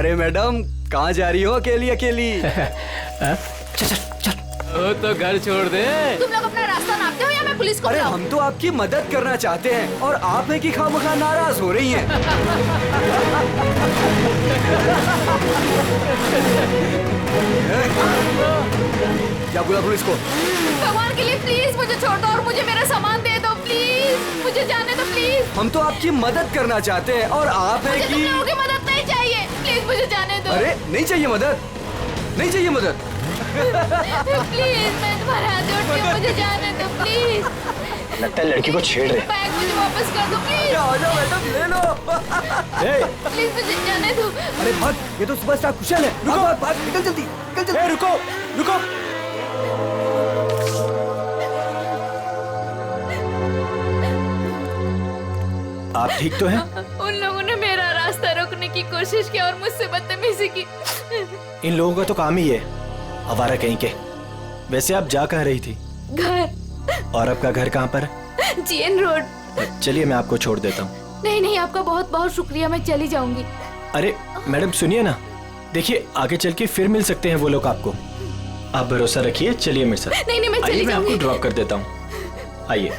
अरे मैडम, कहाँ जा रही हो अकेली अकेली? चल चल चल। ओ तो घर छोड़ दे। तुम लोग अपना रास्ता नापते हो या मैं पुलिस को अरे बुलाऊं? हम तो आपकी मदद करना चाहते हैं और आप है कि खामखा नाराज हो रही हैं। क्या बोला पुलिस को? भगवान के लिए प्लीज मुझे छोड़ दो और मुझे मेरा सामान दे दो प्लीज। मुझे जाने दो प्लीज। हम तो आपकी मदद करना चाहते हैं और आप है मुझे तुम कि लोगों की मदद नहीं चाहिए। प्लीज मुझे जाने दो। अरे नहीं चाहिए मदद, नहीं चाहिए मदद। प्लीज मैं तुम्हारे हाथ जोड़ती हूँ, मुझे जाने दो प्लीज। लगता है लड़की को छेड़ रहे। बैग मुझे वापस कर दो प्लीज। आ जाओ मैडम, ले लो। प्लीज मुझे जाने दो। अरे भाग, ये तो सुपरस्टार कुशल है। रुको, भाग भाग, निकल जल्दी, निकल जल्दी। रुको रुको। आप ठीक तो हैं? उन लोगों ने मेरा रास्ता रोकने की कोशिश की और मुझसे बदतमीजी की। इन लोगों का तो काम ही है, आवारा कहीं के। वैसे आप जा कहाँ रही थी? घर। और आपका घर कहाँ पर? GN road. चलिए मैं आपको छोड़ देता हूँ। नहीं नहीं, आपका बहुत बहुत शुक्रिया, मैं चली जाऊंगी। अरे मैडम सुनिए ना, देखिए आगे चल के फिर मिल सकते हैं वो लोग आपको। आप भरोसा रखिए, चलिए मेरे साथ। नहीं नहीं, मैं आइए चली मैं आपको जाऊंगी। ड्रॉप कर देता हूँ, आइए।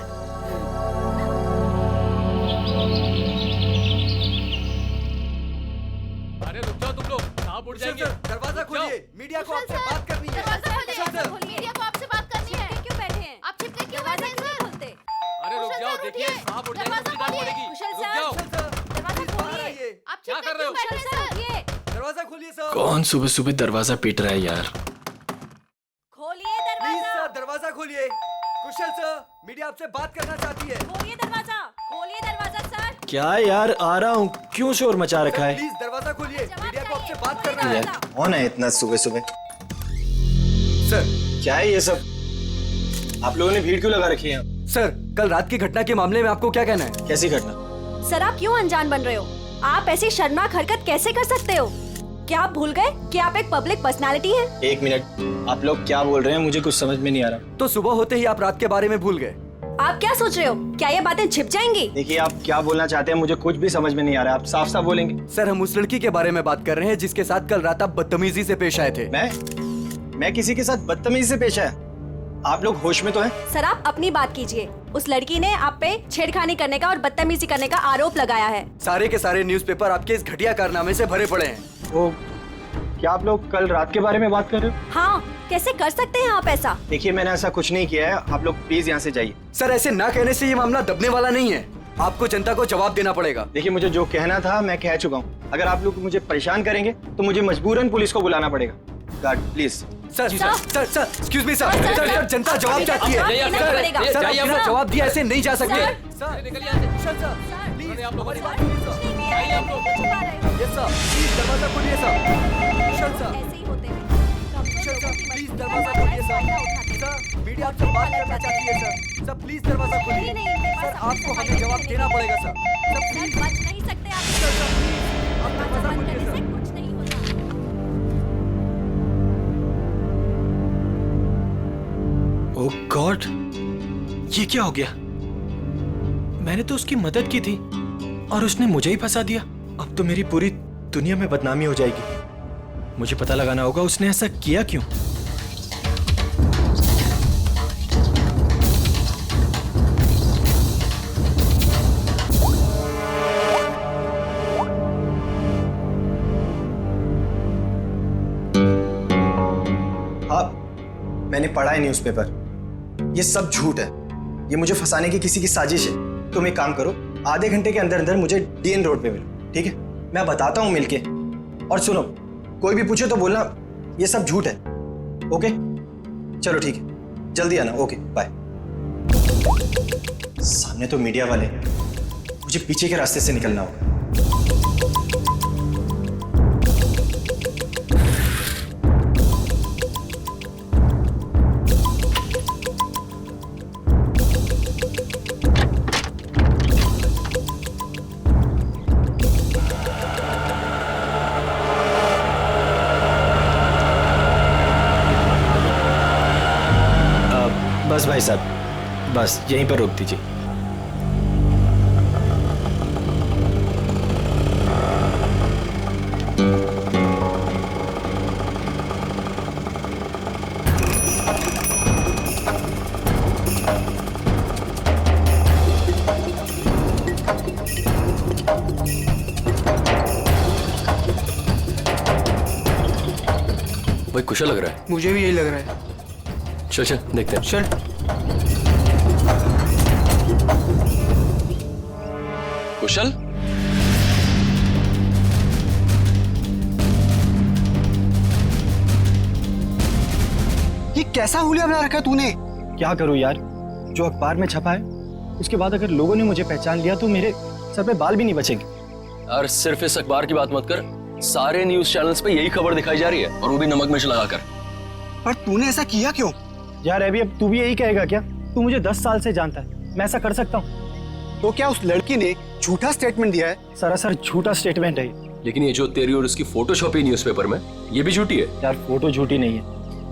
अरे रुक जाओ तुम लोग, कहाँ उड़ जाएंगे? दरवाजा खोलिए, मीडिया को आपसे बात करनी है। दरवाजा खोलिए, मीडिया को आपसे बात करनी है। क्यों बैठे हैं? आप छिपके क्यों बैठे हैं सर? अरे रुक जाओ, देखिए कहाँ उड़ जाएंगे, मुझे डांट पड़ेगी। रुक जाओ। दरवाजा खोलिए। आप क्या छिपके कर रहे हो? क्यों बैठे हैं सर? दरवाजा खोलिए सर। कौन सुबह सुबह दरवाजा पीट रहा है यार? खोलिए प्लीज दरवाजा। सर, दरवाजा खोलिए। कुशल सर, मीडिया आपसे बात करना चाहती है। खोलिए दरवाजा। खोलिए दरवाजा सर। क्या यार, आ रहा हूँ, क्यों शोर मचा रखा है? प्लीज दरवाजा खोलिए, जवाब मीडिया को आपसे चाहिए, बात खोलिए करना है। दरवाजा। कौन है इतना सुबह सुबह? सर, क्या है ये सब? आप लोगों ने भीड़ क्यों लगा रखी है? सर कल रात की घटना के मामले में आपको क्या कहना है? कैसी घटना? सर आप क्यों अनजान बन रहे हो? आप ऐसी शर्मनाक हरकत कैसे कर सकते हो? क्या आप भूल गए कि आप एक पब्लिक पर्सनालिटी हैं? एक मिनट, आप लोग क्या बोल रहे हैं? मुझे कुछ समझ में नहीं आ रहा। तो सुबह होते ही आप रात के बारे में भूल गए। आप क्या सोच रहे हो? क्या ये बातें छिप जाएंगी? देखिए आप क्या बोलना चाहते हैं, मुझे कुछ भी समझ में नहीं आ रहा। आप साफ साफ बोलेंगे। सर हम उस लड़की के बारे में बात कर रहे हैं जिसके साथ कल रात आप बदतमीजी से पेश आए थे। मैं किसी के साथ बदतमीजी से पेश आया? आप लोग होश में तो हैं? सर आप अपनी बात कीजिए। उस लड़की ने आप पे छेड़खानी करने का और बदतमीजी करने का आरोप लगाया है। सारे के सारे न्यूज़पेपर आपके इस घटिया कारनामे से भरे पड़े हैं। वो क्या आप लोग कल रात के बारे में बात कर रहे हो? हाँ, कैसे कर सकते हैं आप ऐसा? देखिए मैंने ऐसा कुछ नहीं किया है, आप लोग प्लीज यहाँ से जाइए। सर ऐसे ना कहने से ये मामला दबने वाला नहीं है। आपको जनता को जवाब देना पड़ेगा। देखिए मुझे जो कहना था मैं कह चुका हूँ। अगर आप लोग मुझे परेशान करेंगे तो मुझे मजबूरन पुलिस को बुलाना पड़ेगा। Guard please. Sir excuse me sir, sir जनता जवाब चाहती है। जाइए, सर, पड़ेगा। सर जाइए, आपने आप जवाब दिया, ऐसे नहीं जा सकते। सर, सर निकलिए यहाँ से। कुशल सर, प्लीज उन्होंने आप लोगों हमारी से बात सुनिए सर। आइए आप लोग। यस सर, प्लीज दरवाजा खोलिए सर। कुशल सर, ऐसे ही होते हैं। कुशल सर, प्लीज दरवाजा खोलिए सर। सर मीडिया आपसे बात करना चाहती है सर। सर प्लीज दरवाजा खोलिए। सर आपको हमें जवाब देना पड़ेगा सर। सर प्लीज बच नहीं सकते आप। सर प्लीज आप दरवाजा खोलिए करने से सर। कुछ नहीं होता। ओह गॉड, ये क्या हो गया? मैंने तो उसकी मदद की थी और उसने मुझे ही फंसा दिया। अब तो मेरी पूरी दुनिया में बदनामी हो जाएगी। मुझे पता लगाना होगा उसने ऐसा किया क्यों। हाँ, मैंने पढ़ा है न्यूज़पेपर। ये सब झूठ है। ये मुझे फंसाने की किसी की साजिश है। तुम एक काम करो, आधे घंटे के अंदर अंदर मुझे डीएन रोड पे मिलो, ठीक है? मैं बताता हूँ मिलके। और सुनो, कोई भी पूछे तो बोलना ये सब झूठ है। ओके चलो ठीक है, जल्दी आना। Okay bye. सामने तो मीडिया वाले, मुझे पीछे के रास्ते से निकलना होगा। बस भाई साहब, बस यहीं पर रोक दीजिए। भाई कुशल लग रहा है। मुझे भी यही लग रहा है। चल चल देखते हैं। चल। कुशल ये कैसा हुलिया बना रखा है तूने? क्या करूँ यार, जो अखबार में छपा है उसके बाद अगर लोगों ने मुझे पहचान लिया तो मेरे सर पे बाल भी नहीं बचेंगे। यार सिर्फ इस अखबार की बात मत कर, सारे न्यूज चैनल्स पे यही खबर दिखाई जा रही है, और वो भी नमक मिर्च लगाकर। पर तूने ऐसा किया क्यों? यार अभी अब तू भी यही कहेगा क्या? तू मुझे 10 साल से जानता है, मैं ऐसा कर सकता हूँ? तो क्या उस लड़की ने झूठा स्टेटमेंट दिया है? सरासर झूठा स्टेटमेंट है ये। लेकिन ये जो तेरी और उसकी फोटो छपी न्यूज़पेपर में, ये भी झूठी है। यार फोटो झूठी नहीं है,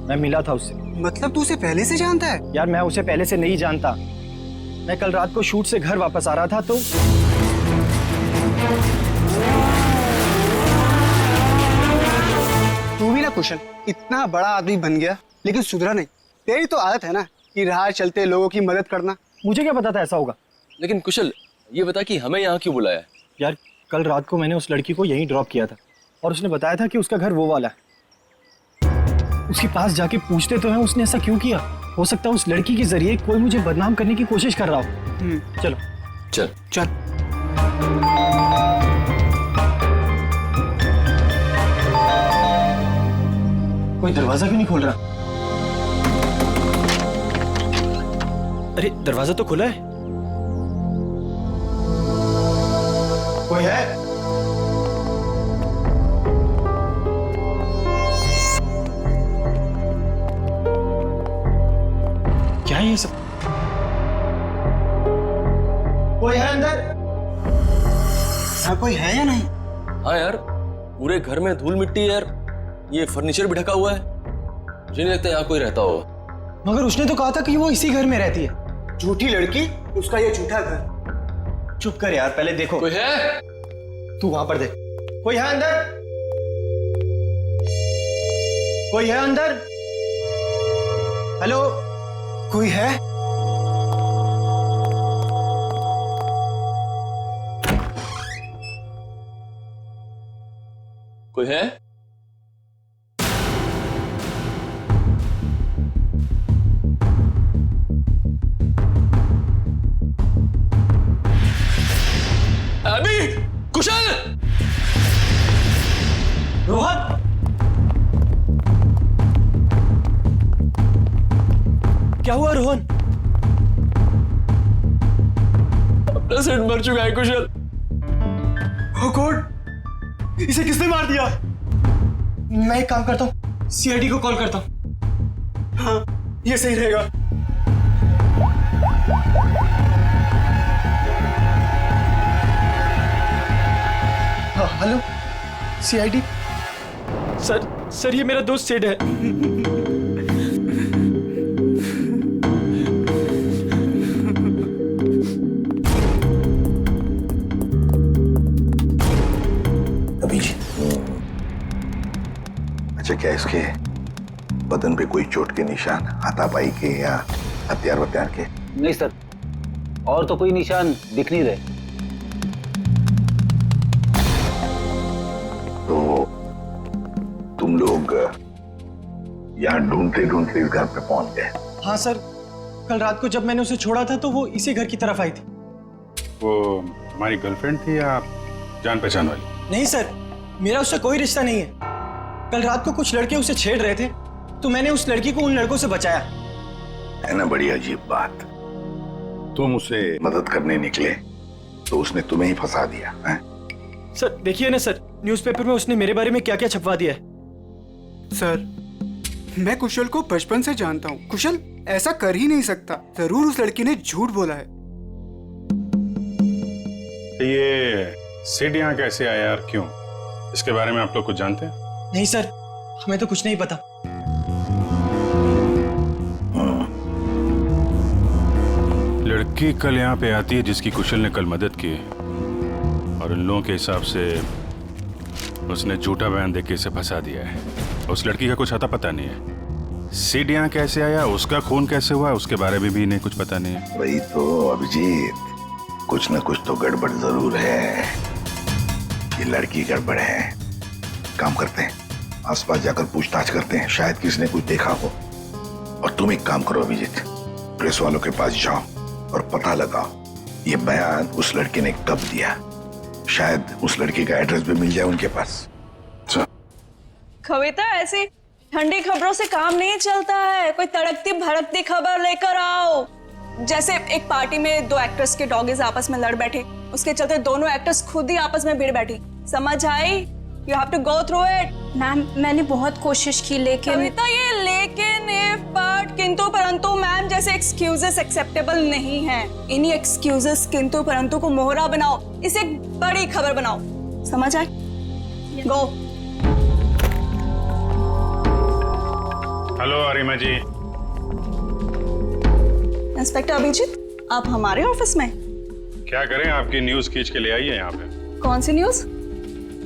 मैं मिला था उससे। मतलब तू उसे पहले से जानता है? यार मैं उसे पहले से नहीं जानता, मैं कल रात को शूट से घर वापस आ रहा था तो तू भी ना कुशल, इतना बड़ा आदमी बन गया लेकिन सुधरा नहीं। तेरी तो आदत है ना कि राह चलते लोगों की मदद करना। मुझे क्या पता था ऐसा होगा। लेकिन कुशल ये बता कि हमें यहाँ क्यों बुलाया है? यार कल रात को मैंने उस लड़की को यहीं ड्रॉप किया था और उसने बताया था कि उसका घर वो वाला है। उसके पास जाके पूछते तो हैं उसने ऐसा क्यों किया। हो सकता है उस लड़की के जरिए कोई मुझे बदनाम करने की कोशिश कर रहा हो। चलो चल चल। कोई दरवाजा क्यों नहीं खोल रहा? अरे दरवाजा तो खुला है। कोई है? क्या है ये सब? कोई है अंदर? हाँ, कोई है या नहीं? हाँ यार, पूरे घर में धूल मिट्टी है यार, ये फर्नीचर भी ढका हुआ है, मुझे नहीं लगता यहाँ कोई रहता होगा। मगर उसने तो कहा था कि वो इसी घर में रहती है। झूठी लड़की, उसका ये झूठा घर। चुप कर यार, पहले देखो। कोई है? तू वहां पर देख। कोई है अंदर? कोई है अंदर? हेलो? कोई है? कोई है? अभी कुशल! रोहन! क्या हुआ रोहन? अपना सेट मर चुका है कुशल। Oh God! इसे किसने मार दिया? मैं एक काम करता हूँ, सीआईडी को कॉल करता हूँ। हाँ, ये सही रहेगा। हाँ, हेलो, सीआईडी। सर ये मेरा दोस्त सेड है। अच्छा, क्या इसके बदन पे कोई चोट के निशान, हाथापाई के या हथियार वत्यार के? नहीं सर, और तो कोई निशान दिख नहीं रहे। तो तुम लोग यहाँ ढूंढते ढूंढते इस घर पे पहुंच गए? हाँ सर, कल रात को जब मैंने उसे छोड़ा था तो वो इसी घर की तरफ आई थी। वो हमारी गर्लफ्रेंड थी या जान पहचान वाली? नहीं सर, मेरा उससे कोई रिश्ता नहीं है। कल रात को कुछ लड़के उसे छेड़ रहे थे तो मैंने उस लड़की को उन लड़कों से बचाया। है ना बड़ी अजीब बात। तुम उसे मदद करने निकले तो उसने तुम्हें ही फंसा दिया है? सर देखिए ना सर, न्यूज़पेपर में उसने मेरे बारे में क्या क्या छपवा दिया है। सर, मैं कुशल को बचपन से जानता हूँ। कुशल ऐसा कर ही नहीं सकता। जरूर उस लड़की ने झूठ बोला है। ये सिड यहाँ कैसे आया और क्यों, इसके बारे में आप लोग कुछ जानते हैं? नहीं सर, हमें तो कुछ नहीं पता। लड़की कल यहाँ पे आती है जिसकी कुशल ने कल मदद की, और उन लोगों के हिसाब से उसने झूठा बयान देके इसे फंसा दिया है। उस लड़की का कुछ अता पता नहीं है। सिड यहाँ कैसे आया, उसका खून कैसे हुआ, उसके बारे में भी इन्हें कुछ पता नहीं है। वही तो अभिजीत, कुछ न कुछ तो गड़बड़ जरूर है। ये लड़की गड़बड़ है। काम करते हैं, आसपास जाकर पूछताछ करते हैं, शायद किसी ने कुछ देखा हो। और तुम एक काम करो अभिजीत, प्रेस वालों के पास जाओ और पता लगाओ ये बयान उस लड़के ने कब दिया। शायद उस लड़के का एड्रेस भी मिल जाए उनके पास। कविता, ऐसी ठंडी खबरों से काम नहीं चलता है। कोई तड़कती भड़कती खबर लेकर आओ। जैसे एक पार्टी में 2 एक्टर्स के डॉगीज आपस में लड़ बैठे, उसके चलते दोनों एक्टर्स खुद ही आपस में भिड़ बैठी। समझ आई? You have to go through it. Ma'am, मैंने बहुत कोशिश की लेकिन कविता, ये लेकिन इफ बट किंतु परंतु मैम जैसे एक्सक्यूजेस एक्सेप्टेबल नहीं है। इन्हीं एक्सक्यूजेस किंतु परंतु को मोहरा बनाओ, इसे एक बड़ी खबर बनाओ। समझ आए? गो। हेलो अरिमा जी। इंस्पेक्टर अभिजीत, आप हमारे ऑफिस में? क्या करें, आपकी न्यूज खींच के ले आई है यहाँ पे। कौन सी न्यूज?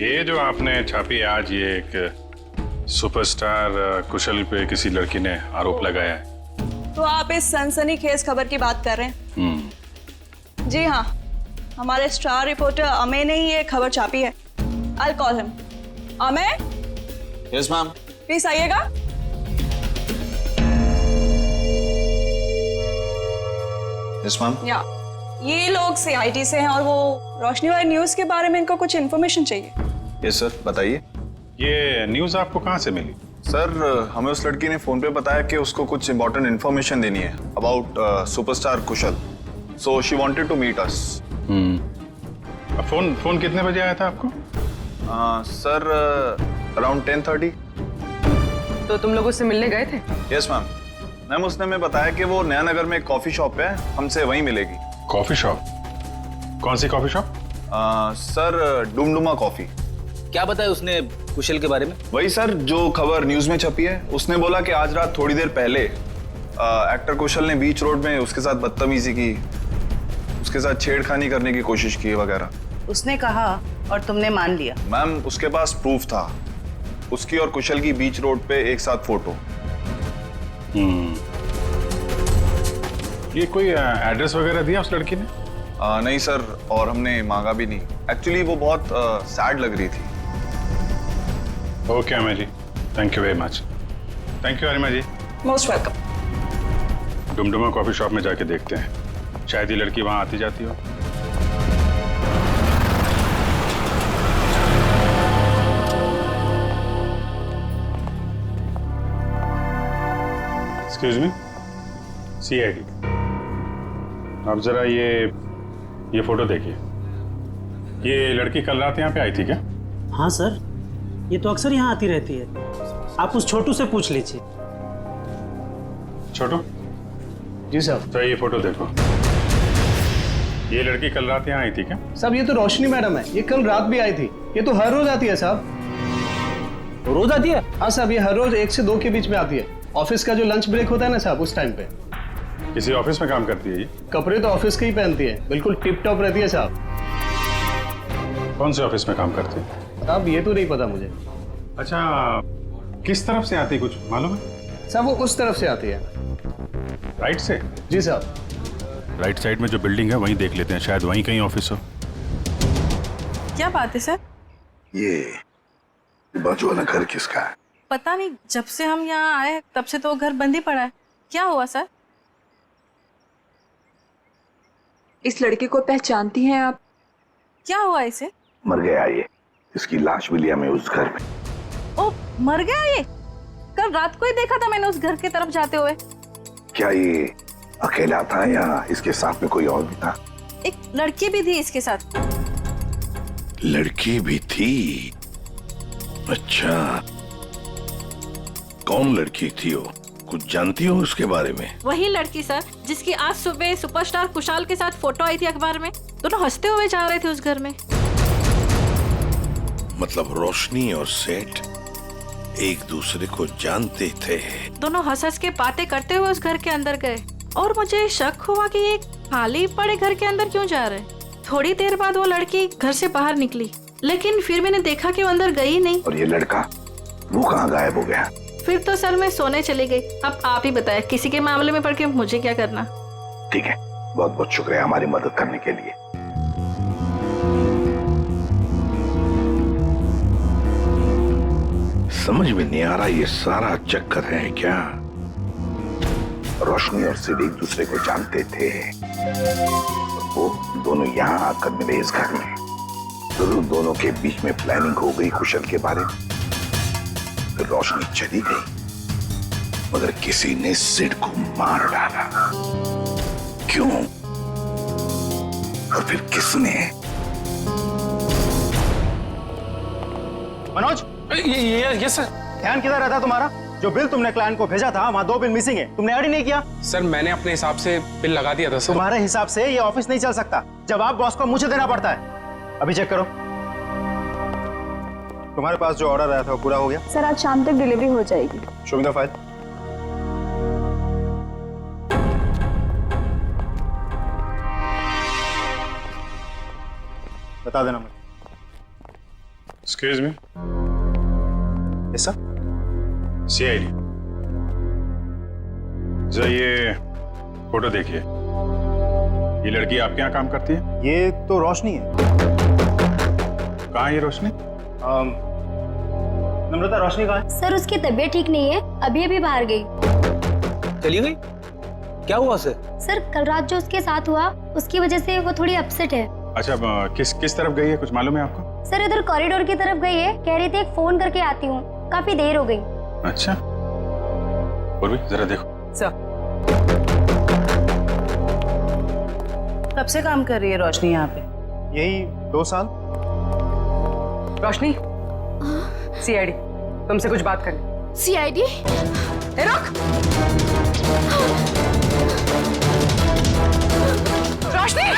ये जो आपने छापी आज, ये एक सुपरस्टार कुशल पे किसी लड़की ने आरोप लगाया है। तो आप इस सनसनीखेज खबर की बात कर रहे हैं? जी हाँ, हमारे स्टार रिपोर्टर अमेय ने ही ये खबर छापी है। I will call him. Ameya? Yes ma'am. Please आइएगा। Yes ma'am. या ये लोग CIT से हैं और वो रोशनी वाली न्यूज के बारे में इनको कुछ इन्फॉर्मेशन चाहिए। यस सर, बताइए। ये न्यूज आपको कहाँ से मिली? सर, हमें उस लड़की ने फोन पे बताया कि उसको कुछ इंपॉर्टेंट इन्फॉर्मेशन देनी है about superstar Kushal, so she wanted to meet us. Phone कितने बजे आया था आपको? Sir, around 10:30। तो तुम लोग उससे मिलने गए थे? Yes ma'am. मैम, उसने हमें बताया कि वो नया नगर में एक कॉफी शॉप है, हमसे वहीं मिलेगी। Coffee shop? कौन सी coffee shop? Sir, Dumduma coffee. क्या बताया उसने कुशल के बारे में? वही सर जो खबर न्यूज में छपी है। उसने बोला कि आज रात थोड़ी देर पहले एक्टर कुशल ने बीच रोड में उसके साथ बदतमीजी की, उसके साथ छेड़खानी करने की कोशिश की वगैरह। उसने कहा और तुमने मान लिया? मैम, उसके पास प्रूफ था, उसकी और कुशल की बीच रोड पे एक साथ फोटो। ये कोई एड्रेस वगैरह दिया उस लड़की ने? नहीं सर, और हमने मांगा भी नहीं। एक्चुअली वो बहुत सैड लग रही थी। Okay Amey ji, thank you very much. Thank you Arima ji. Most welcome. Dumduma coffee shop में जाके देखते हैं, शायद ये लड़की वहां आती जाती हो। एक्सक्यूज मी, CID, आप जरा ये फोटो देखिए। ये लड़की कल रात यहाँ पे आई थी क्या? हाँ सर, ये तो अक्सर यहाँ आती रहती है। आप उस छोटू से पूछ लीजिए। छोटू? जी साहब। तो ये फोटो देखो, ये लड़की कल रात यहाँ आई थी क्या? साहब, ये तो रोशनी मैडम है, ये कल रात भी आई थी। ये तो हर रोज आती है साहब। रोज आती है? हाँ साहब, ये हर रोज 1 से 2 के बीच में आती है। ऑफिस का जो लंच ब्रेक होता है ना साहब, उस टाइम पे। किसी ऑफिस में काम करती है ये? कपड़े तो ऑफिस के ही पहनती है, बिल्कुल टिप टॉप रहती है साहब। कौन से ऑफिस में काम करती है? साहब, ये तो नहीं पता मुझे। अच्छा, किस तरफ से आती, कुछ मालूम है? साहब, वो उस तरफ से आती है। राइट से? जी साहब। राइट साइड में जो बिल्डिंग है वहीं देख लेते हैं, शायद वहीं कहीं ऑफिस हो। क्या बात है सर? ये बाजू वाला घर किसका है? पता नहीं, जब से हम यहाँ आए तब से तो घर बंद ही पड़ा है। क्या हुआ सर? इस लड़के को पहचानती हैं आप? क्या हुआ इसे? मर गया ये, इसकी लाश मिली हमें उस घर में। ओ, मर गया ये? कल रात को ही देखा था मैंने उस घर की तरफ जाते हुए। क्या ये अकेला था या इसके साथ में कोई और भी था? एक लड़की भी थी इसके साथ। लड़की भी थी? अच्छा, कौन लड़की थी वो? कुछ जानती हो उसके बारे में? वही लड़की सर, जिसकी आज सुबह सुपरस्टार कुशाल के साथ फोटो आई थी अखबार में। दोनों हंसते हुए जा रहे थे उस घर में। मतलब रोशनी और सेठ एक दूसरे को जानते थे? दोनों हंस हंस के बातें करते हुए उस घर के अंदर गए और मुझे शक हुआ कि ये खाली पड़े घर के अंदर क्यों जा रहे। थोड़ी देर बाद वो लड़की घर से बाहर निकली, लेकिन फिर मैंने देखा कि वो अंदर गई नहीं। और ये लड़का, वो कहाँ गायब हो गया? फिर तो सर मैं सोने चली गई। अब आप ही बताएं, किसी के मामले में पड़ के मुझे क्या करना। ठीक है, बहुत बहुत शुक्रिया हमारी मदद करने के लिए। समझ में नहीं आ रहा ये सारा चक्कर है क्या? रोशनी और सिड एक दूसरे को जानते थे, वो दोनों यहाँ आकर मिले इस घर में। जरूर दोनों के बीच में प्लानिंग हो गई कुशल के बारे में। फिर रोशनी चली गई, मगर किसी ने सिड को मार डाला। क्यों और फिर किसने? मनोज, ये सर। ध्यान किधर रहता तुम्हारा? जो बिल तुमने क्लाइंट को भेजा था, वहाँ 2 बिल मिसिंग है, तुमने ऐड ही नहीं किया। सर मैंने अपने हिसाब से बिल लगा दिया था सर। तुम्हारे हिसाब से ये ऑफिस नहीं चल सकता, जवाब बॉस को मुझे देना पड़ता है। अभी चेक करो, तुम्हारे पास जो ऑर्डर आया था वो पूरा हो गया? सर आज शाम तक डिलीवरी हो जाएगी। Show me the file. बता देना मुझे। Excuse me. Yes sir. CID, जरा ये फोटो देखिए। ये लड़की आपके यहाँ काम करती है? ये तो रोशनी है। कहाँ है ये रोशनी? नम्रता, रोशनी कहाँ है? सर उसकी तबीयत ठीक नहीं है, अभी अभी बाहर गई। चली गई? क्या हुआ उसे? सर कल रात जो उसके साथ हुआ उसकी वजह से वो थोड़ी अपसेट है। अच्छा, किस तरफ गई है, कुछ मालूम है आपको? सर इधर कॉरिडोर की तरफ गई है, कह रही थी एक फोन करके आती हूँ, काफी देर हो गई। अच्छा, और भी जरा देखो। सर कब से काम कर रही है रोशनी यहाँ पे? यही 2 साल। रोशनी, सीआईडी तुमसे कुछ बात करनी। सीआईडी? रुक। रोशनी!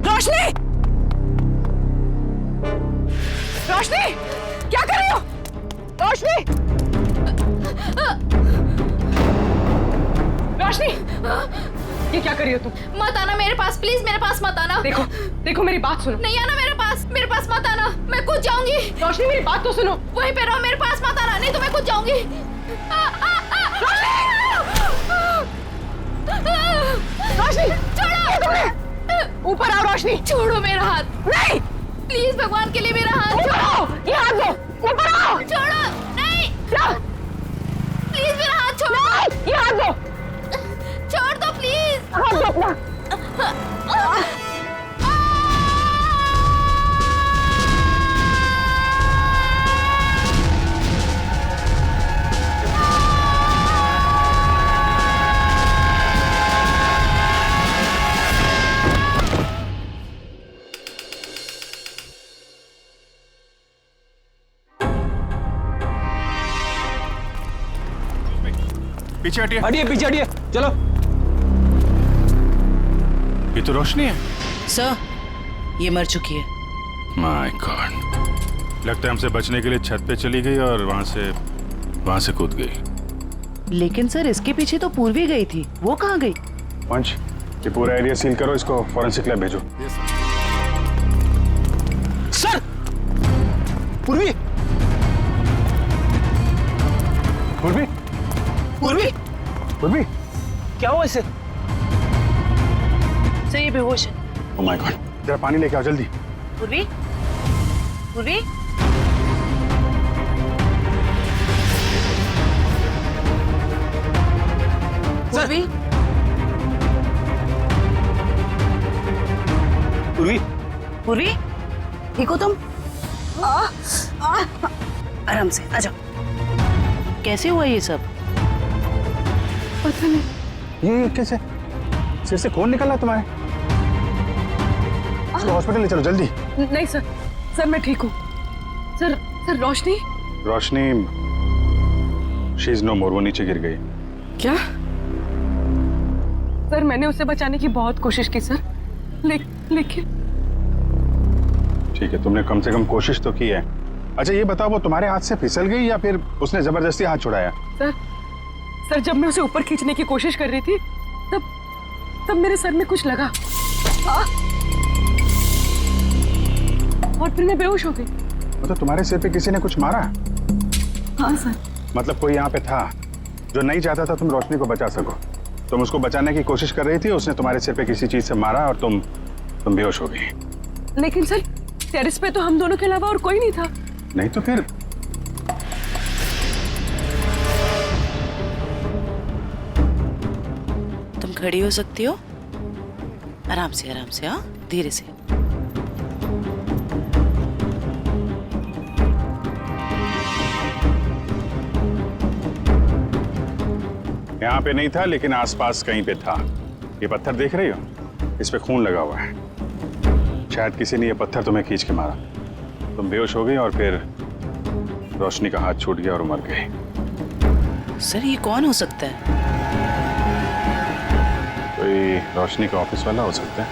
रोशनी! रोशनी! क्या कर रही हो? रोशनी! रोशनी! ये क्या कर रही हो तुम? मत आना मेरे पास, प्लीज मेरे पास मत आना। देखो, देखो मेरी बात सुनो। नहीं आना मेरे पास मत आना, मैं कूद जाऊंगी। रोशनी मेरी बात तो सुनो। वहीं पे रहो, मेरे पास मत आना, नहीं तो मैं कूद जाऊंगी। रोशनी! छोड़ो! ऊपर आओ रोशनी! छोड़ो मेरा हाथ। नहीं! प्लीज भगवान के लिए मेरा हाथ छोड़ो! ये हाथ दो! ऊपर आओ! छोड़ो! नहीं! प्लीज मेरा हाथ छोड़ो! ये हाथ दो! छोड़ दो प्लीज! हाथ दो अपना! पीछे हटिए। हटिए, पीछे हटिए, चलो। ये तो रोशनी है। सर ये मर चुकी है। माय गॉड, लगता है हमसे बचने के लिए छत पे चली गई और वहां से कूद गई। लेकिन सर इसके पीछे तो पूर्वी गई थी, वो कहाँ गई? पंच, ये पूरा एरिया सील करो, इसको फॉरेंसिक लैब भेजो। सर! पूर्वी! पूर्वी! पूर्वी! पूर्वी! क्या हुआ इसे? सर ये बेहोश है। ओह माय गॉड, जरा पानी लेके आओ जल्दी। पूर्वी! पूर्वी! पूर्वी! पूर्वी! पूर्वी! ठीक हो तुम? आराम से आ जाओ। कैसे हुआ ये सब? पता नहीं। ये कैसे? सिर से खून निकल रहा तुम्हारे? इसको हॉस्पिटल ले चलो जल्दी। नहीं सर, सर मैं ठीक हूँ। Sir Roshni? Roshni she is no more, वो नीचे गिर गई। क्या? सर मैंने उसे बचाने की बहुत कोशिश की सर, लेकिन ठीक है, तुमने कम से कम कोशिश तो की है। अच्छा ये बताओ, वो तुम्हारे हाथ से फिसल गई या फिर उसने जबरदस्ती हाथ छुड़ाया? सर जब मैं उसे ऊपर खींचने की कोशिश कर रही थी तब मेरे सर में कुछ लगा। और फिर मैं बेहोश हो गई। तो तुम्हारे सिर पे किसी ने कुछ मारा? हाँ सर। मतलब कोई यहाँ पे था जो नहीं चाहता था तुम रोशनी को बचा सको। तुम उसको बचाने की कोशिश कर रही थी, उसने तुम्हारे सिर पे किसी चीज से मारा और तुम बेहोश हो गई। लेकिन सर टेरेस पे तो हम दोनों के अलावा और कोई नहीं था। नहीं तो फिर? तुम खड़ी हो सकती हो? आराम से हाँ, धीरे से। यहाँ पे नहीं था लेकिन आसपास कहीं पे था। ये पत्थर देख रही हो? इस पे खून लगा हुआ है। शायद किसी ने ये पत्थर तुम्हें खींच के मारा। तुम बेहोश हो गई और फिर रोशनी का हाथ छूट गया और मर गई। सर ये कौन हो सकता है? कोई रोशनी का ऑफिस वाला हो सकता है।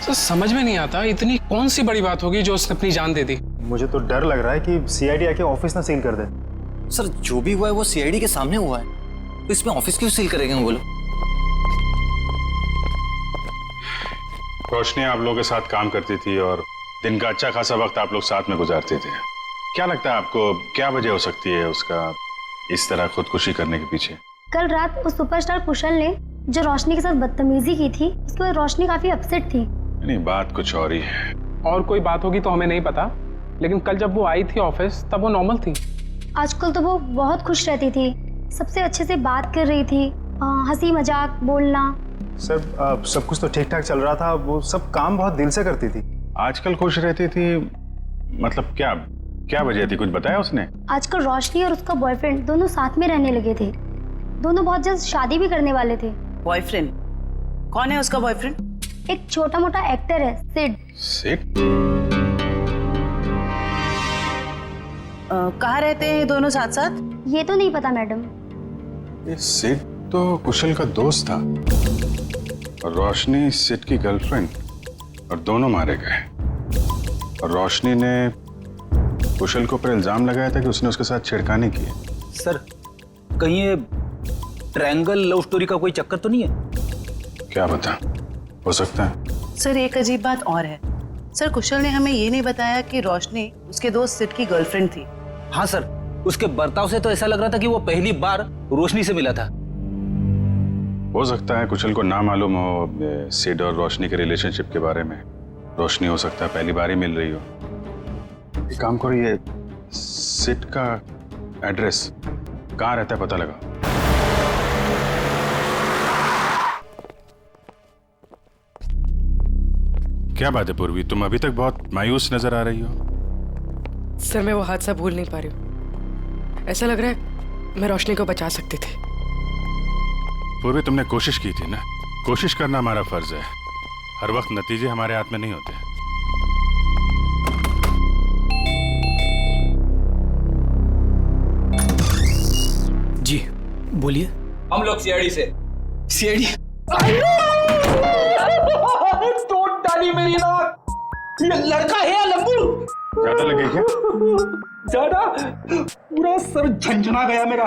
सर समझ में नहीं आता इतनी कौन सी बड़ी बात होगी जो उसने अपनी जान दे दी। मुझे तो डर लग रहा है कि सीआईडी आके ऑफिस ना सील कर दे। सर जो भी हुआ है वो सीआईडी के सामने हुआ है, तो इसमें ऑफिस क्यों सील करेंगे बोलो? रोशनी आप लोगों के साथ काम करती थी और दिन का अच्छा खासा वक्त आप लोग साथ में गुजारते थे। क्या लगता है आपको क्या वजह हो सकती है उसका इस तरह खुदकुशी करने के पीछे? कल रात उस सुपरस्टार कुशल ने जो रोशनी के साथ बदतमीजी की थी, उसके बाद रोशनी काफी अपसेट थी। नहीं, बात कुछ और ही है। और कोई बात होगी तो हमें नहीं पता, लेकिन कल जब वो आई थी ऑफिस तब वो नॉर्मल थी। आजकल तो वो बहुत खुश रहती थी, सबसे अच्छे से बात कर रही थी, हंसी मजाक बोलना। सब कुछ तो ठीक ठाक चल रहा था। वो सब काम बहुत दिल से करती थी। आजकल खुश रहती थी मतलब क्या वजह थी? कुछ बताया उसने? आजकल रोशनी और उसका बॉयफ्रेंड दोनों साथ में रहने लगे थे। दोनों बहुत जल्द शादी भी करने वाले थे। बॉयफ्रेंड? कौन है उसका बॉयफ्रेंड? एक छोटा मोटा एक्टर है, सिड। सिड? कहाँ रहते हैं दोनों साथ साथ? ये तो नहीं पता मैडम। ये सिड तो कुशल का दोस्त था और रोशनी सिड की गर्लफ्रेंड, और दोनों मारे गए। और रोशनी ने कुशल को पर इल्जाम लगाया था कि उसने उसके साथ छेड़खानी की। सर कहीं ये ट्रायंगल लव स्टोरी का कोई चक्कर तो नहीं है? क्या पता, हो सकता है। सर एक अजीब बात और है। सर कुशल ने हमें ये नहीं बताया कि रोशनी उसके दोस्त सिड की गर्लफ्रेंड थी। हाँ सर, उसके बर्ताव से तो ऐसा लग रहा था कि वो पहली बार रोशनी से मिला था। हो सकता है कुशल को ना मालूम हो सिड और रोशनी के रिलेशनशिप के बारे में। रोशनी हो सकता है पहली बार ही मिल रही हो। एक काम करो, ये सिड का एड्रेस कहाँ रहता है पता लगा। क्या बात है पूर्वी, तुम अभी तक बहुत मायूस नजर आ रही हो। सर मैं वो हादसा भूल नहीं पा रही हूँ। ऐसा लग रहा है मैं रोशनी को बचा सकती थी। पूर्वी तुमने कोशिश की थी ना। कोशिश करना हमारा फर्ज है। हर वक्त नतीजे हमारे हाथ में नहीं होते। जी बोलिए। हम लोग सीआईडी से। सीआईडी? तोड़ डाली मेरी नाक। ये लड़का है या लंबू? ज्यादा लगे क्या? ज्यादा? पूरा सर झंझना गया मेरा।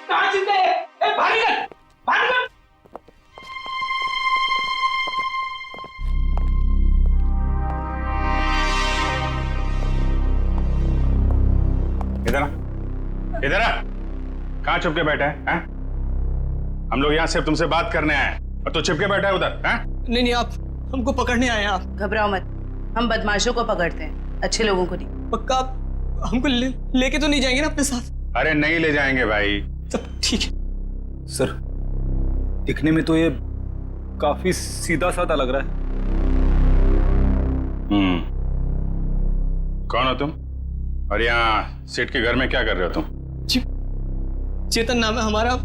कहाँ चिंता है? भाग निकल, भाग निकल। इधर आ। कहाँ छुप के बैठा है? हम लोग यहाँ सिर्फ तुमसे बात करने आए हैं और तू छिप के बैठा है उधर। नहीं, आप हमको पकड़ने आए हैं। आप घबराओ मत, हम बदमाशों को पकड़ते हैं, अच्छे लोगों को नहीं। पक्का आप हमको लेके तो नहीं जाएंगे ना अपने साथ? अरे नहीं ले जाएंगे भाई। सब ठीक है। सर दिखने में तो ये काफी सीधा साधा लग रहा है। कौन हो तुम और यहाँ सेठ के घर में क्या कर रहे हो तुम? जी चेतन नाम है हमारा,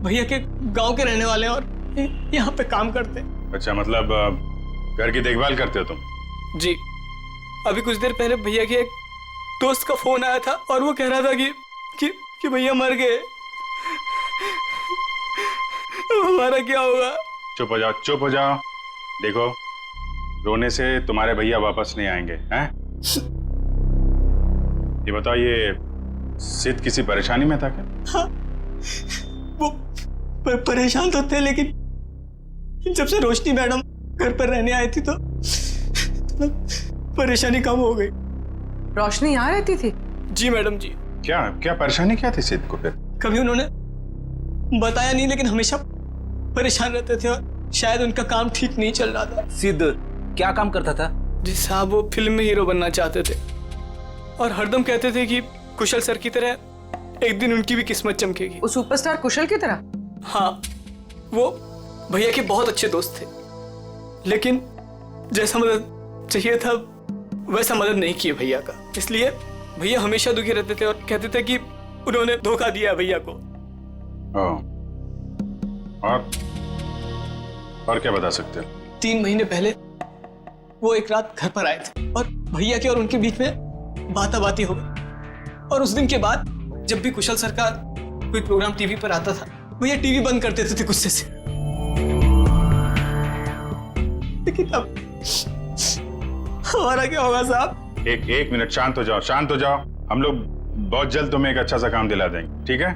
भैया के गांव के रहने वाले हैं और यहाँ पे काम करते हैं। अच्छा, मतलब घर की देखभाल करते हो तुम? जी, अभी कुछ देर पहले भैया के एक दोस्त का फोन आया था और वो कह रहा था कि भैया मर गए। हमारा क्या होगा? चुप हो जाओ, चुप हो जाओ। देखो, रोने से तुम्हारे भैया वापस नहीं आएंगे। हैं? ये बताओ, ये सिद्ध किसी परेशानी में था क्या? हाँ, वो परेशान तो थे, लेकिन जब से रोशनी मैडम घर पर रहने आई थी तो परेशानी कम हो गई। रोशनी यहाँ रहती थी? जी मैडम जी। क्या क्या परेशानी क्या थी सिद्ध को फिर? कभी उन्होंने बताया नहीं, लेकिन हमेशा परेशान रहते थे और शायद उनका काम ठीक नहीं चल रहा था। सिद्ध क्या काम करता था? जी साहब, वो फिल्म में हीरो बनना चाहते थे और हरदम कहते थे कि कुशल सर की तरह एक दिन उनकी भी किस्मत चमकेगी। वो सुपरस्टार कुशल की तरह? हाँ, वो भैया के बहुत अच्छे दोस्त थे, लेकिन जैसा मदद चाहिए था वैसा मदद नहीं किए भैया का। इसलिए भैया हमेशा दुखी रहते थे और कहते थे कि उन्होंने धोखा दिया भैया को। और क्या बता सकते हो? 3 महीने पहले वो एक रात घर पर आए थे और भैया के और उनके बीच में बाताबाती हो गई। और उस दिन के बाद जब भी कुशल सर का कोई प्रोग्राम टीवी पर आता था, भैया टीवी बंद कर देते थे गुस्से से। लेकिन अब हमारा क्या होगा साहब? एक मिनट, शांत हो जाओ, शांत हो जाओ। हम लोग बहुत जल्द तुम्हें एक अच्छा सा काम दिला देंगे, ठीक है?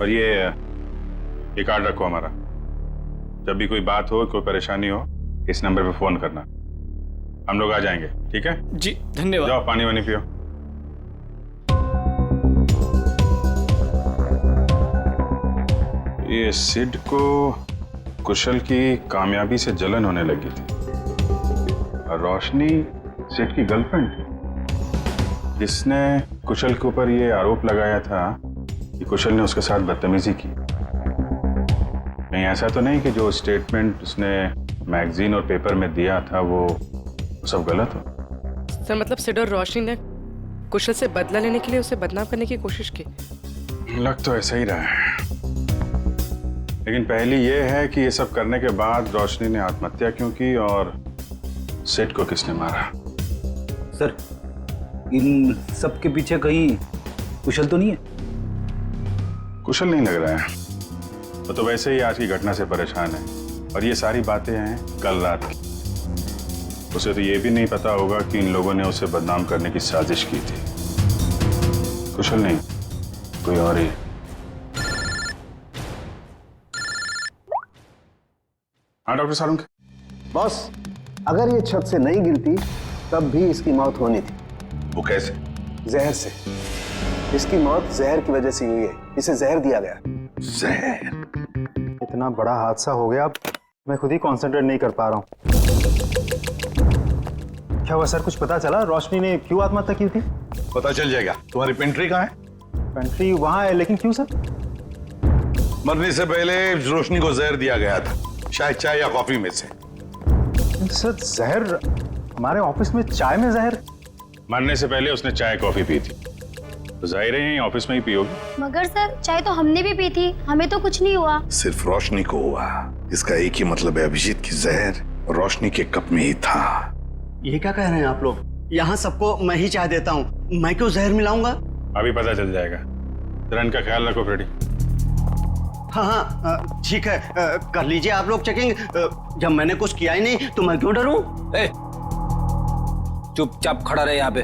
और ये कार्ड रखो हमारा। जब भी कोई बात हो, कोई परेशानी हो, इस नंबर पे फोन करना, हम लोग आ जाएंगे, ठीक है? जी धन्यवाद। जाओ पानी वानी पियो। ये सिड को कुशल की कामयाबी से जलन होने लगी थी और रोशनी सिड की गर्लफ्रेंड थी, जिसने कुशल के ऊपर ये आरोप लगाया था कि कुशल ने उसके साथ बदतमीजी की। नहीं, ऐसा तो नहीं कि जो स्टेटमेंट उसने मैगजीन और पेपर में दिया था वो सब गलत हो? सर मतलब सिड और रोशनी ने कुशल से बदला लेने के लिए उसे बदनाम करने की कोशिश की? लग तो ऐसा ही रहा है, लेकिन पहली ये है कि ये सब करने के बाद रोशनी ने आत्महत्या क्यों की और सिड को किसने मारा? सर, इन सब के पीछे कहीं कुशल तो नहीं है? कुशल नहीं लग रहा है, वो तो वैसे ही आज की घटना से परेशान है और ये सारी बातें हैं कल रात की। उसे तो ये भी नहीं पता होगा कि इन लोगों ने उसे बदनाम करने की साजिश की थी। कुशल नहीं, कोई और ही। हाँ डॉक्टर सारुंग। बॉस, अगर ये छत से नहीं गिरती तब भी इसकी मौत होनी थी। वो कैसे? जहर से। इसकी मौत जहर की वजह से हुई है, इसे जहर दिया गया। जहर? इतना बड़ा हादसा हो गया, अब मैं खुद ही कंसंट्रेट नहीं कर पा रहा हूँ। क्या हुआ सर, कुछ पता चला रोशनी ने क्यों आत्महत्या की थी? पता चल जाएगा। तुम्हारी पेंट्री कहाँ है? पेंट्री वहां है, लेकिन क्यों सर? मरने से पहले रोशनी को जहर दिया गया था, शायद चाय या कॉफी में से। सर जहर? हमारे ऑफिस में चाय में जहर? मरने से पहले उसने चाय कॉफी पी थी, तो जाहिर है ऑफिस में ही पी होगी। मगर सर चाय तो हमने भी पी थी, हमें तो कुछ नहीं हुआ। सिर्फ रोशनी को हुआ। इसका एक ही मतलब है, अभिजीत की जहर रोशनी के कप में ही था। ये क्या कह रहे हैं आप लोग? यहाँ सबको मैं ही चाय देता हूँ, मैं क्यों जहर मिलाऊंगा? अभी पता चल जाएगा। जरा इनका ख्याल रखो फ्रेडी। हाँ ठीक है, कर लीजिए आप लोग चेकिंग। जब मैंने कुछ किया ही नहीं तो मैं क्यों डरूं? चुपचाप खड़ा रहे यहाँ पे,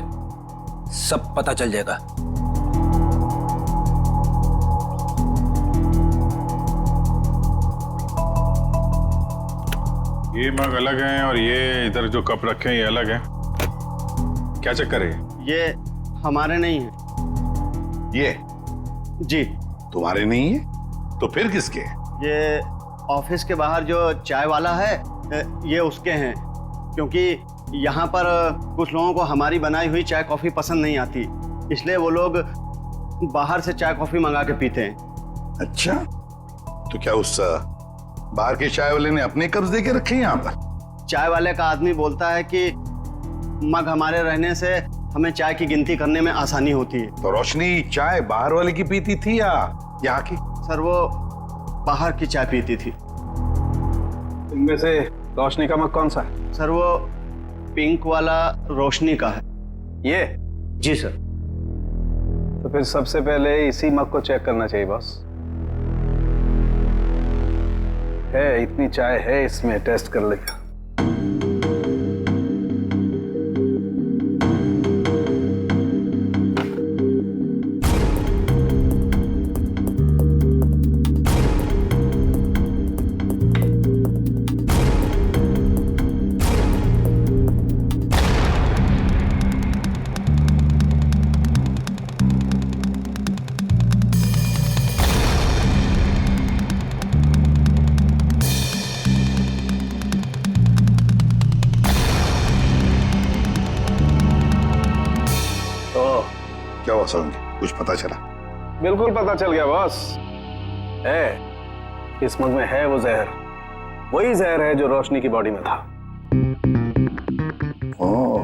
सब पता चल जाएगा। ये मग अलग हैं और ये इधर जो कप रखे हैं ये अलग है। क्या चक्कर है? ये हमारे नहीं है। ये? जी। तुम्हारे नहीं है तो फिर किसके? ये ऑफिस के बाहर जो चाय वाला है ये उसके हैं, क्योंकि यहाँ पर कुछ लोगों को हमारी बनाई हुई चाय कॉफी पसंद नहीं आती, इसलिए वो लोग बाहर से चाय कॉफी मंगा के पीते हैं। अच्छा, तो क्या उस बाहर के चाय वाले ने अपने कब्ज दे के रखे हैं यहाँ पर? चाय वाले का आदमी बोलता है कि मग हमारे रहने से हमें चाय की गिनती करने में आसानी होती है। तो रोशनी चाय बाहर वाले की पीती थी या यहाँ की? सर वो बाहर की चाय पीती थी। इनमें से रोशनी का मग कौन सा है? सर वो पिंक वाला रोशनी का है। ये? जी सर। तो फिर सबसे पहले इसी मग को चेक करना चाहिए बॉस। है इतनी चाय है इसमें, टेस्ट कर लेगा। पता चला? बिल्कुल पता चल गया बॉस। है इस मग में है वो जहर, वही जहर है जो रोशनी की बॉडी में था। ओह,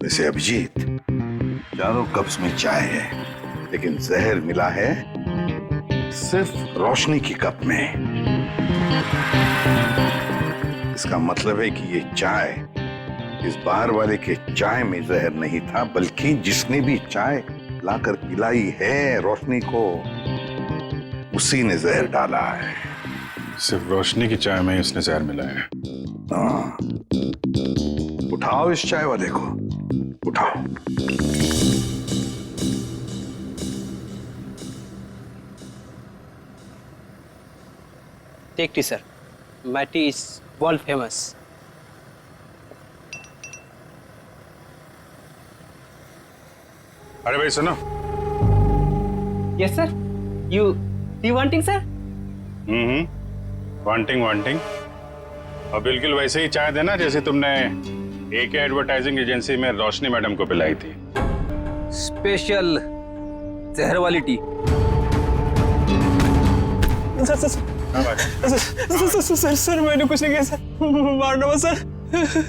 वैसे अभिजीत, चारों कप्स में चाय है, लेकिन जहर मिला है सिर्फ रोशनी की कप में। इसका मतलब है कि ये चाय इस बाहर वाले के चाय में जहर नहीं था, बल्कि जिसने भी चाय लाकर पिलाई है रोशनी को, उसी ने जहर डाला है। सिर्फ रोशनी की चाय में ही उसने जहर मिलाया है। हाँ, उठाओ इस चाय वाले को, उठाओ। Take tea sir, my tea is world famous. अरे भाई सुनो। Yes sir, you wanting sir? Wanting और बिल्कुल वैसे ही चाय देना जैसे तुमने एके एडवर्टाइजिंग एजेंसी में रोशनी मैडम को पिलाई थी। स्पेशल जहर वाली टी। सर मैंने कुछ नहीं किया सर, मारना मत सर,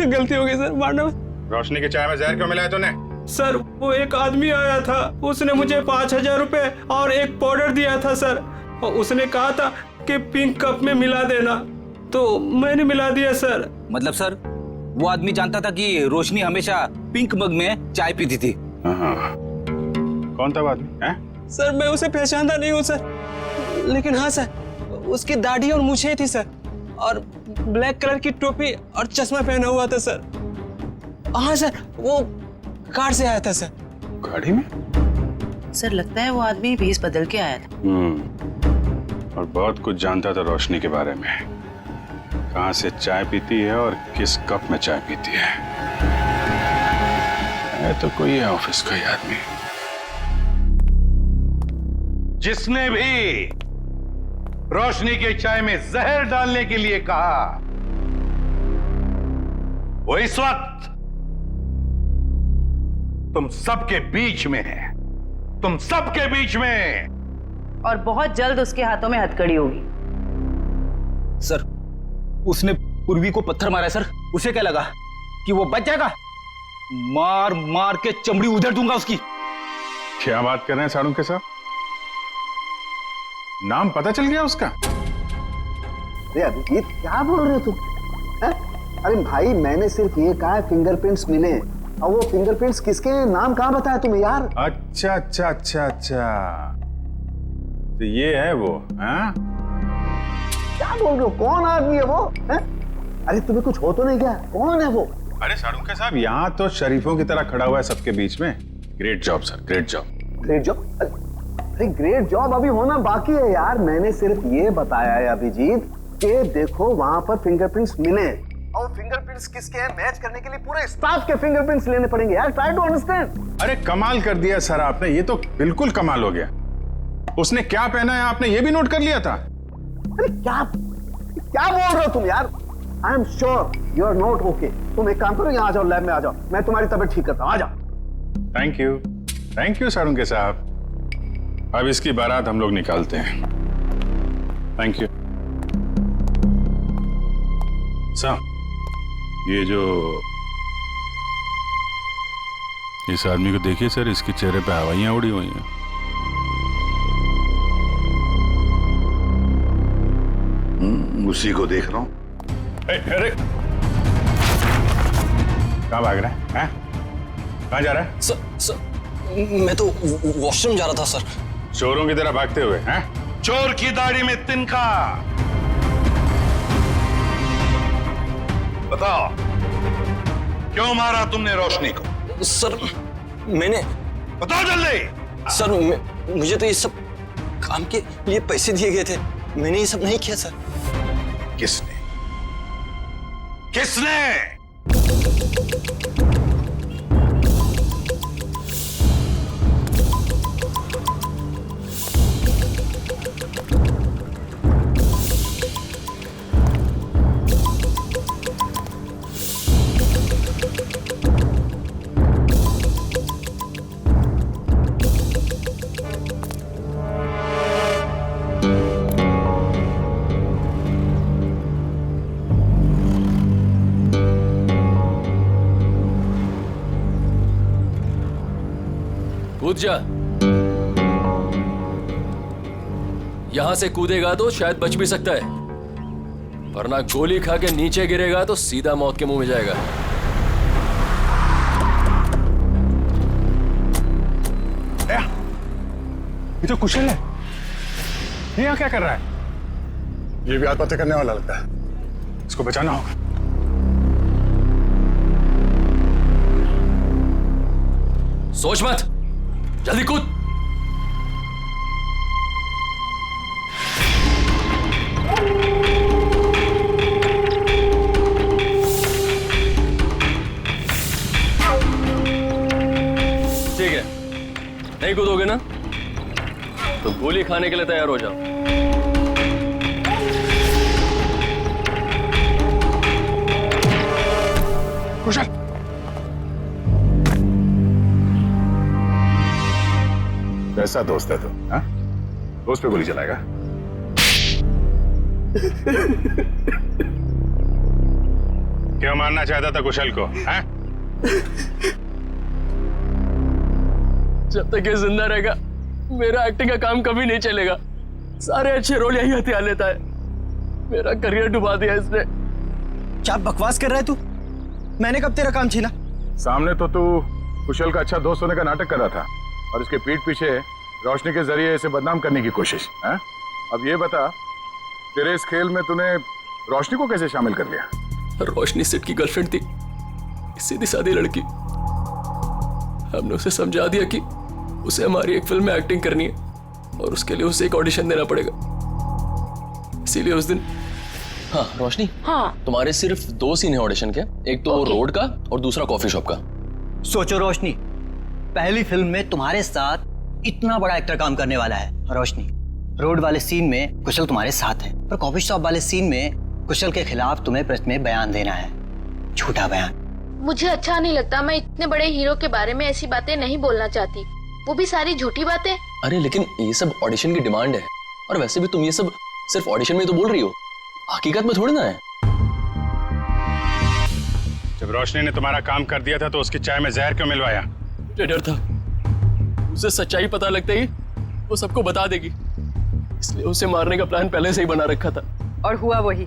गलती हो गई सर, मारना मत। रोशनी की चाय में जहर क्यों मिलाया तूने? सर वो एक आदमी आया था, उसने मुझे 5,000 रुपए और एक पाउडर दिया था सर, और उसने कहा था कि पिंक कप में मिला देना, तो मैंने मिला दिया सर। मतलब सर वो आदमी जानता था कि रोशनी हमेशा पिंक मग में चाय पीती थी? हाँ। कौन था वो आदमी? हैं? सर मैं उसे पहचानता नहीं हूँ सर, लेकिन हाँ सर उसकी दाढ़ी और मूछें थी सर, और ब्लैक कलर की टोपी और चश्मा पहना हुआ था सर। हाँ सर वो कार से आया था सर। गाड़ी में? सर लगता है वो आदमी भेष बदल के आया था। और बहुत कुछ जानता था रोशनी के बारे में, कहाँ से चाय पीती है और किस कप में चाय पीती है तो कोई है ऑफिस का ही आदमी। जिसने भी रोशनी के चाय में जहर डालने के लिए कहा, वो इस वक्त तुम सबके बीच में है, तुम सबके बीच में, और बहुत जल्द उसके हाथों में हथकड़ी होगी। सर उसने पूर्वी को पत्थर मारा है सर, उसे क्या लगा कि वो बच जाएगा? मार मार के चमड़ी उधेड़ दूंगा उसकी। क्या बात कर रहे हैं साड़ू के साथ? नाम पता चल गया उसका? अरे अभिजीत क्या बोल रहे हो तुम? अरे भाई मैंने सिर्फ ये कहा फिंगरप्रिंट्स मिले, और वो फिंगरप्रिंट्स किसके हैं, नाम कहाँ बताया तुम्हें यार? अच्छा अच्छा अच्छा अच्छा, तो ये है वो? हाँ क्या बोल रहे हो? कौन आदमी है वो? अरे तुम्हें कुछ हो तो नहीं क्या? कौन है वो? अरे साड़ूके साहब यहाँ तो शरीफों की तरह खड़ा हुआ है सबके बीच में। Great job sir, great job. Great job? अरे ग्रेट जॉब अभी होना बाकी है यार। मैंने सिर्फ ये बताया है अभिजीत कि देखो वहां पर फिंगरप्रिंट्स मिले, और फिंगरप्रिंट्स किसके हैं मैच करने के लिए पूरे स्टाफ के फिंगरप्रिंट्स लेने पड़ेंगे यार। Try to understand. अरे कमाल कर दिया सर आपने, ये तो बिल्कुल कमाल हो गया। उसने क्या पहना है आपने ये भी नोट कर लिया था? अरे क्या बोल रहे हो तुम यार? I am sure you are not okay. तुम एक काम करो, यहाँ आ जाओ, लैब में आ जाओ, मैं तुम्हारी तबीयत ठीक करता हूँ। आ जाओ। थैंक यू साड़ूके साहब। अब इसकी बारात हम लोग निकालते हैं। Thank you sir. ये जो इस आदमी को देखिए सर, इसके चेहरे पे हवाइयां उड़ी हुई हैं। उसी को देख रहा हूं। अरे कहाँ भाग रहा है? कहाँ जा रहा है? सर मैं तो वॉशरूम जा रहा था सर। चोरों की तरह भागते हुए? हैं? चोर की दाढ़ी में तिनका। बताओ क्यों मारा तुमने रोशनी को? सर मैंने, बताओ जल्दी। सर मुझे तो ये सब काम के लिए पैसे दिए गए थे, मैंने ये सब नहीं किया सर। किसने? किसने? कूद जा। यहां से कूदेगा तो शायद बच भी सकता है, वरना गोली खा के नीचे गिरेगा तो सीधा मौत के मुंह में जाएगा। ये तो कुशल है, ये यहाँ क्या कर रहा है? ये भी आत्महत्या करने वाला लगता है, इसको बचाना होगा। सोच मत, जल्दी कूद। ठीक है, नहीं कूदोगे ना तो गोली खाने के लिए तैयार हो जाओ। कुशल, कैसा दोस्त है तू? हाँ? दोस्त पे गोली चलाएगा? क्यों मारना चाहता था कुशल को? हाँ? जब तक ये जिंदा रहेगा मेरा एक्टिंग का काम कभी नहीं चलेगा। सारे अच्छे रोल यही हथियार लेता है, मेरा करियर डुबा दिया इसने। क्या बकवास कर रहा है तू? मैंने कब तेरा काम छीना? सामने तो तू कुशल का अच्छा दोस्त होने का नाटक कर रहा था और इसके पीठ पीछे रोशनी के जरिए इसे बदनाम करने की कोशिश। है? अब ये बता, तेरे इस खेल में तूने रोशनी को कैसे शामिल कर लिया? रोशनी सिट की गर्लफ्रेंड थी, सीधी सादी लड़की। हमने उसे समझा दिया कि उसे हमारी एक फिल्म में एक्टिंग करनी है और उसके लिए उसे एक ऑडिशन देना पड़ेगा। इसीलिए उस दिन। हाँ रोशनी, हाँ तुम्हारे सिर्फ 2 सीन है ऑडिशन के, एक तो रोड का और दूसरा कॉफी शॉप का। सोचो रोशनी, पहली फिल्म में तुम्हारे साथ इतना बड़ा एक्टर काम करने वाला है। रोशनी, रोड वाले सीन में कुशल तुम्हारे साथ है, पर कॉफी शॉप वाले सीन में कुशल के खिलाफ तुम्हें प्रेस में बयान देना है, झूठा बयान। मुझे अच्छा नहीं लगता, मैं इतने बड़े हीरो के बारे में ऐसी बातें नहीं बोलना चाहती, वो भी सारी झूठी बातें। अरे लेकिन ये सब ऑडिशन की डिमांड है, और वैसे भी तुम ये सब सिर्फ ऑडिशन में तो बोल रही हो, हकीकत में थोड़ी ना है। जब रोशनी ने तुम्हारा काम कर दिया था तो उसकी चाय में जहर क्यों मिलवाया? मुझे डर था उसे सच्चाई पता लगते ही वो सबको बता देगी, इसलिए उसे मारने का प्लान पहले से ही बना रखा था। और हुआ वही,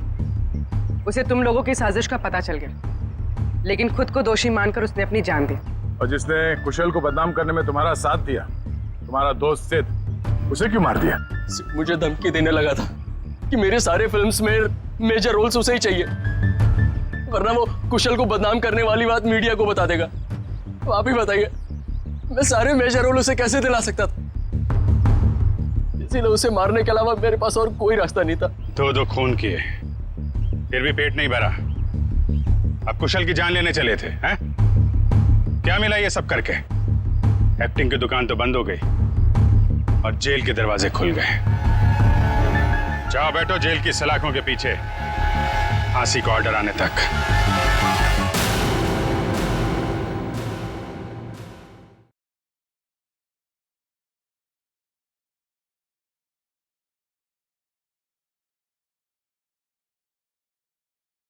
उसे तुम लोगों की साजिश का पता चल गया, लेकिन खुद को दोषी मानकर उसने अपनी जान दी। और जिसने कुशल को बदनाम करने में तुम्हारा साथ दिया, तुम्हारा दोस्त सिद्ध, उसे क्यों मार दिया? मुझे धमकी देने लगा था कि मेरे सारे फिल्म्स में मेजर रोल्स उसे ही चाहिए, वरना वो कुशल को बदनाम करने वाली बात मीडिया को बता देगा। तो आप ही बताइए, मैं सारे मेजर रोल उसे कैसे दिला सकता था? इसीलिए उसे मारने के अलावा मेरे पास और कोई रास्ता नहीं था। 2 खून किए, फिर भी पेट नहीं भरा। अब कुशल की जान लेने चले थे, हैं? क्या मिला ये सब करके? एक्टिंग की दुकान तो बंद हो गई और जेल के दरवाजे खुल गए। जाओ बैठो जेल की सलाखों के पीछे, फांसी का ऑर्डर आने तक।